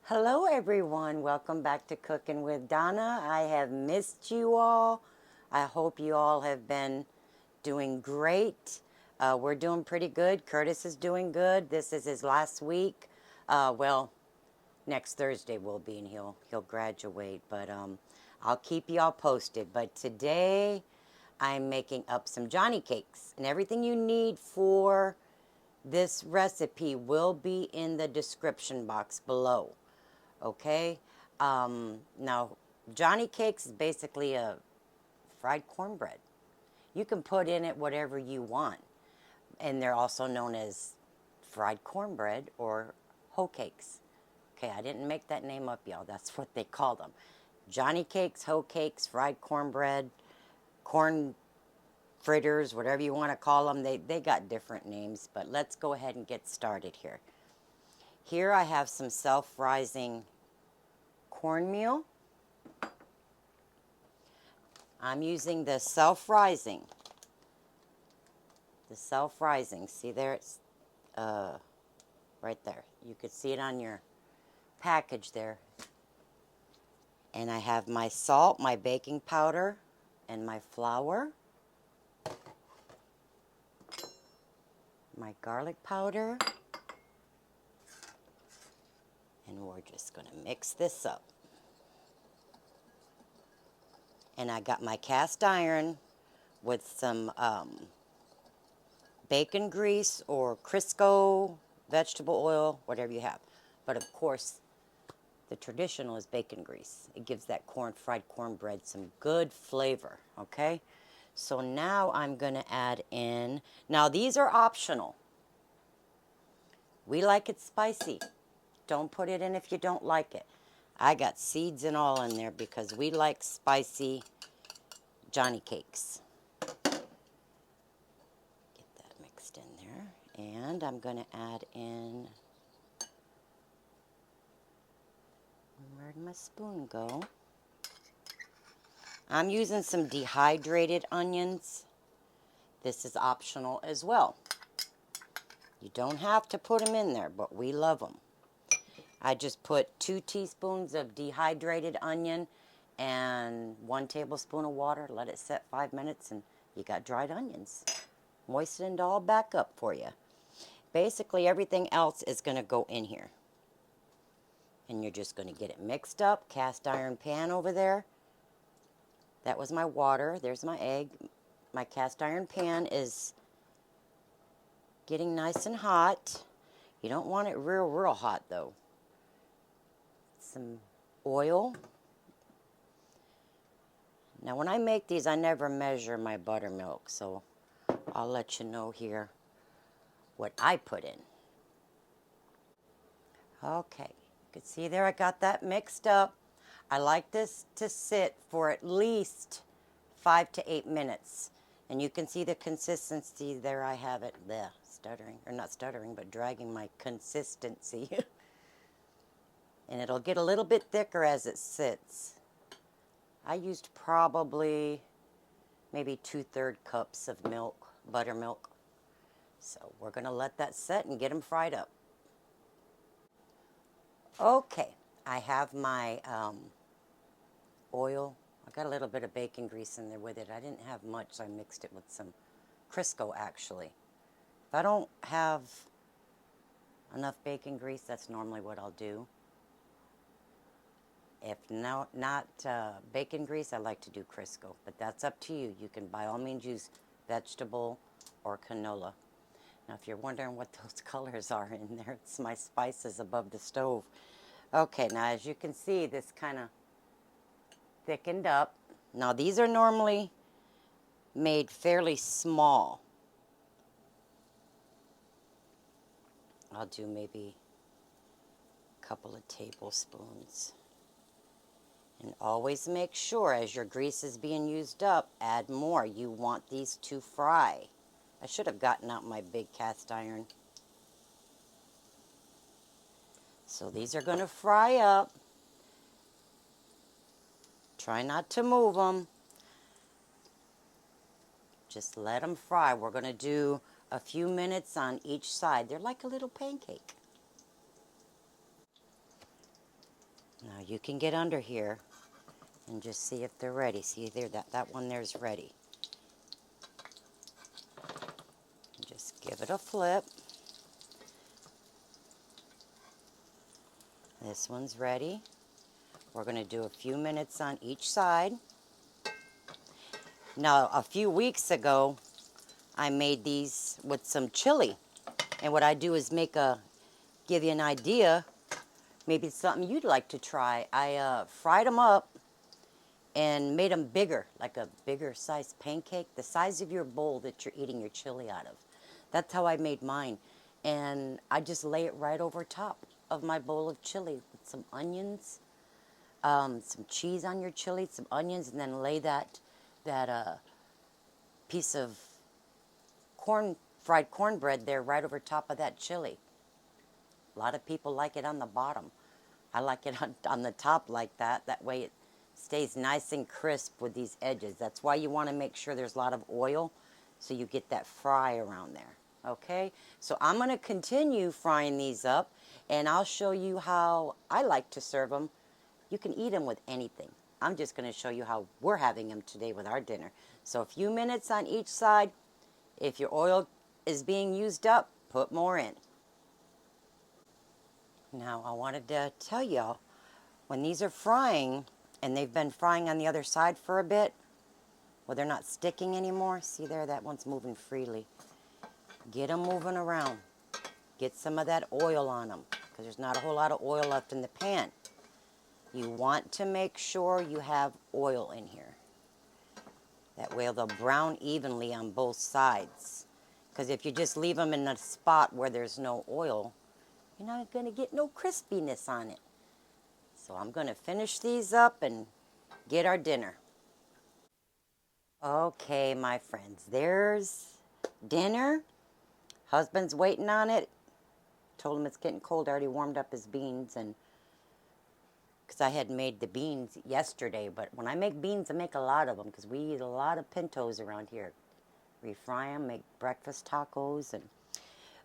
Hello everyone, welcome back to Cooking with Donna. I have missed you all. I hope you all have been doing great. We're doing pretty good. Curtis is doing good. This is his last week. Well, next Thursday will be and he'll graduate, but I'll keep you all posted. But today I'm making up some Johnnycakes, and everything you need for this recipe will be in the description box below. Okay, now Johnnycakes is basically a fried cornbread. You can put in it whatever you want, and they're also known as fried cornbread or Hoecakes. Okay, I didn't make that name up, y'all. That's what they call them. Johnnycakes, Hoecakes, fried cornbread, corn fritters, whatever you want to call them. They got different names, but let's go ahead and get started here. Here I have some self-rising cornmeal. I'm using the self-rising. See there, it's right there. You could see it on your package there. And I have my salt, my baking powder, and my flour. My garlic powder. And we're just going to mix this up. And I got my cast iron with some bacon grease or Crisco, vegetable oil, whatever you have. But of course, the traditional is bacon grease. It gives that fried cornbread some good flavor, okay? So now I'm going to add in, now these are optional. We like it spicy. Don't put it in if you don't like it. I got seeds and all in there because we like spicy Johnnycakes. Get that mixed in there. And I'm going to add in, where'd my spoon go? I'm using some dehydrated onions. This is optional as well. You don't have to put them in there, but we love them. I just put 2 teaspoons of dehydrated onion and 1 tablespoon of water. Let it set 5 minutes and you got dried onions. Moisten it all back up for you. Basically everything else is going to go in here. And you're just going to get it mixed up. Cast iron pan over there. That was my water. There's my egg. My cast iron pan is getting nice and hot. You don't want it real hot though. Some oil. Now when I make these, I never measure my buttermilk, so I'll let you know here what I put in. Okay, you can see there I got that mixed up. I like this to sit for at least 5 to 8 minutes. And you can see the consistency there. I have it there, stuttering, or not stuttering, but dragging my consistency. And it'll get a little bit thicker as it sits. I used probably maybe 2/3 cups of milk, buttermilk. So we're going to let that set and get them fried up. Okay, I have my oil. I got a little bit of bacon grease in there with it. I didn't have much, so I mixed it with some Crisco actually. If I don't have enough bacon grease, that's normally what I'll do. If not bacon grease, I like to do Crisco, but that's up to you. You can by all means use vegetable or canola. Now if you're wondering what those colors are in there, it's my spices above the stove. Okay, now as you can see, this kind of thickened up. Now these are normally made fairly small. I'll do maybe a couple of tablespoons. And always make sure as your grease is being used up, add more. You want these to fry. I should have gotten out my big cast iron. So these are going to fry up. Try not to move them. Just let them fry. We're going to do a few minutes on each side. They're like a little pancake. Now you can get under here and just see if they're ready. See there, that one there's ready. Just give it a flip. This one's ready. We're going to do a few minutes on each side. Now, a few weeks ago, I made these with some chili. And what I do is give you an idea. Maybe it's something you'd like to try. I fried them up and made them bigger, like a bigger size pancake, the size of your bowl that you're eating your chili out of. That's how I made mine. And I just lay it right over top of my bowl of chili with some onions, some cheese on your chili, some onions, and then lay that piece of fried cornbread there right over top of that chili. A lot of people like it on the bottom. I like it on the top like that. That way it stays nice and crisp with these edges. That's why you want to make sure there's a lot of oil so you get that fry around there. Okay? So I'm going to continue frying these up, and I'll show you how I like to serve them. You can eat them with anything. I'm just going to show you how we're having them today with our dinner. So a few minutes on each side. If your oil is being used up, put more in. Now, I wanted to tell y'all, when these are frying, and they've been frying on the other side for a bit, well, they're not sticking anymore. See there, that one's moving freely. Get them moving around. Get some of that oil on them, because there's not a whole lot of oil left in the pan. You want to make sure you have oil in here. That way they'll brown evenly on both sides. Because if you just leave them in a spot where there's no oil, you're not going to get no crispiness on it. So I'm going to finish these up and get our dinner. Okay, my friends, there's dinner. Husband's waiting on it. Told him it's getting cold. I already warmed up his beans, and because I had made the beans yesterday. But when I make beans, I make a lot of them because we eat a lot of pintos around here. We fry them, make breakfast tacos,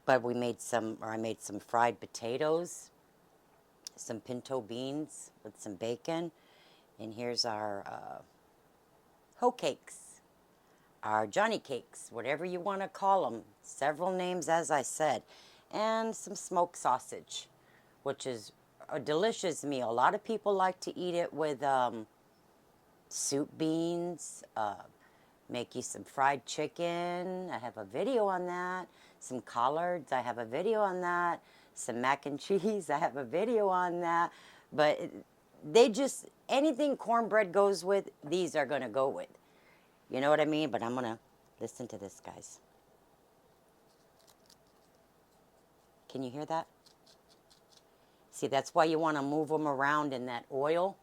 but I made some fried potatoes, some pinto beans with some bacon, and here's our Hoecakes, our Johnnycakes, whatever you want to call them. Several names, as I said, and some smoked sausage, which is a delicious meal. A lot of people like to eat it with soup beans, make you some fried chicken. I have a video on that. Some collards. I have a video on that. Some mac and cheese. I have a video on that. But they just, anything cornbread goes with, these are going to go with. You know what I mean? But I'm going to listen to this, guys. Can you hear that? See, that's why you want to move them around in that oil,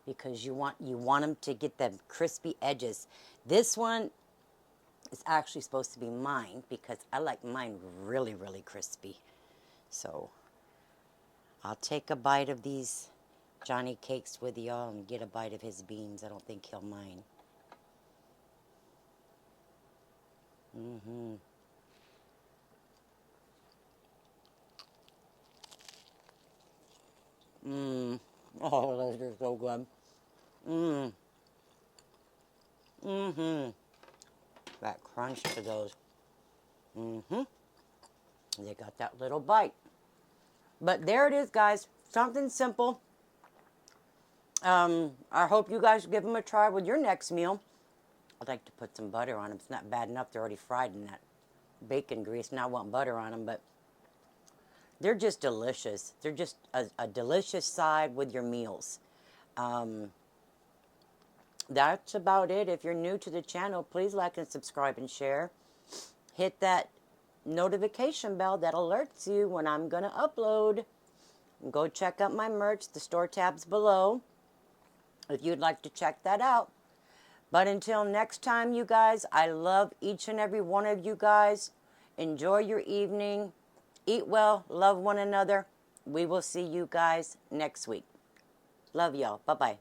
because you want them to get them crispy edges. This one is actually supposed to be mine because I like mine really, really crispy. So I'll take a bite of these Johnnycakes with y'all and get a bite of his beans. I don't think he'll mind. Oh, those are so good. That crunch to those. They got that little bite. But there it is, guys. Something simple. I hope you guys give them a try with your next meal. I'd like to put some butter on them. It's not bad enough they're already fried in that bacon grease. Now I want butter on them, but they're just delicious. They're just a delicious side with your meals. That's about it. If you're new to the channel, please like and subscribe and share. Hit that notification bell that alerts you when I'm going to upload. And go check out my merch. The store tab's below if you'd like to check that out. But until next time, you guys, I love each and every one of you guys. Enjoy your evening. Eat well. Love one another. We will see you guys next week. Love y'all. Bye-bye.